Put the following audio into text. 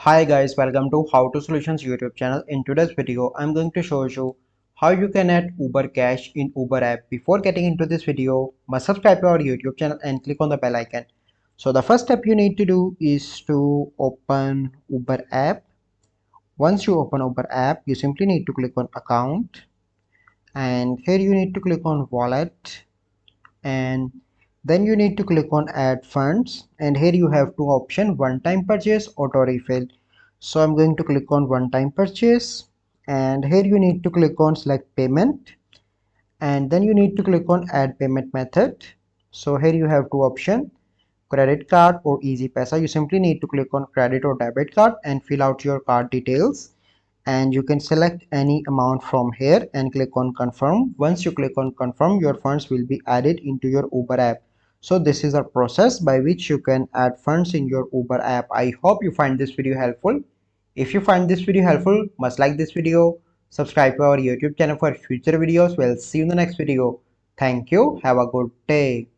Hi guys, welcome to How to Solutions YouTube channel. In today's video, I'm going to show you how you can add Uber Cash in Uber app. Before getting into this video, must subscribe to our YouTube channel and click on the bell icon. So the first step you need to do is to open Uber app. Once you open Uber app, you simply need to click on account, and here you need to click on wallet, and then you need to click on add funds, and here you have two options: one time purchase, auto refill. So I'm going to click on one time purchase, and here you need to click on select payment, and then you need to click on add payment method. So here you have two options: credit card or easy pesa. You simply need to click on credit or debit card and fill out your card details, and you can select any amount from here and click on confirm. Once you click on confirm, your funds will be added into your Uber app. So this is a process by which you can add funds in your Uber app. I hope you find this video helpful. If you find this video helpful, must like this video, subscribe to our YouTube channel for future videos. We'll see you in the next video. Thank you. Have a good day.